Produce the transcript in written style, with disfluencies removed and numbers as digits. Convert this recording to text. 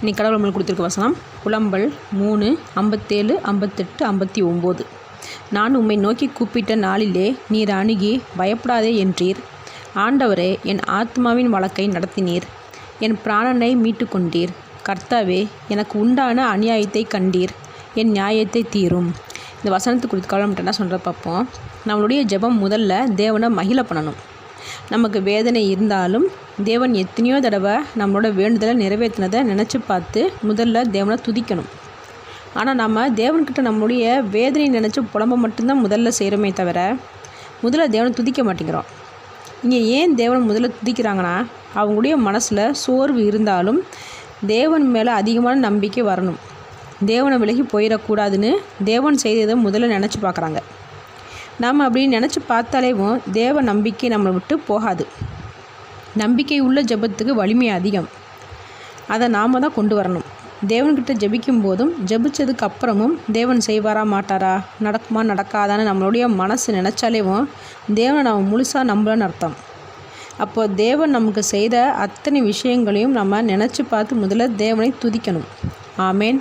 இன்னைக்கு கடவுள் நம்மளுக்கு கொடுத்துருக்க வசனம் புலம்பல் 3, 57, 58, 59. நான் உம்மை நோக்கி கூப்பிட்ட நாளிலே நீர் அணுகி பயப்படாதே என்றீர். ஆண்டவரே, என் ஆத்மாவின் வழக்கை நடத்தினீர். என் பிராணனை மீட்டு கொண்டீர். கர்த்தாவே, எனக்கு உண்டான அநியாயத்தை கண்டீர். என் நியாயத்தை தீரும். இந்த வசனத்துக்கு கொடுத்து கடவுள் என்ன சொல்கிற பார்ப்போம். நம்மளுடைய ஜெபம் முதல்ல தேவனை மகிழ பண்ணணும். நமக்கு வேதனை இருந்தாலும் தேவன் எத்தனையோ தடவை நம்மளோட வேண்டுதலை நிறைவேற்றினதை நினச்சி பார்த்து முதல்ல தேவனை துதிக்கணும். ஆனால் நம்ம தேவன்கிட்ட நம்மளுடைய வேதனையை நினச்சி புலம்ப மட்டும்தான் முதல்ல செய்கிறோமே தவிர முதல்ல தேவனை துதிக்க மாட்டேங்கிறோம். இங்கே ஏன் தேவன் முதல்ல துதிக்கிறாங்கன்னா, அவங்களுடைய மனசில் சோர்வு இருந்தாலும் தேவன் மேலே அதிகமான நம்பிக்கை வரணும். தேவனை விலகி போயிடக்கூடாதுன்னு தேவன் செய்ததை முதல்ல நினச்சி பார்க்குறாங்க. நாம் அப்படி நினச்சி பார்த்தாலேவும் தேவ நம்பிக்கை நம்மளை விட்டு போகாது. நம்பிக்கை உள்ள ஜெபத்துக்கு வலிமை அதிகம். அதை நாம் தான் கொண்டு வரணும். தேவன்கிட்ட ஜெபிக்கும் போதும் ஜெபிச்சதுக்கு அப்புறமும் தேவன் செய்வாரா மாட்டாரா, நடக்குமா நடக்காதான்னு நம்மளுடைய மனசு நினச்சாலேவும் தேவனை நாம் முழுசாக நம்பலன்னு அர்த்தம். அப்போது தேவன் நமக்கு செய்த அத்தனை விஷயங்களையும் நம்ம நினச்சி பார்த்து முதல்ல தேவனை துதிக்கணும். ஆமேன்.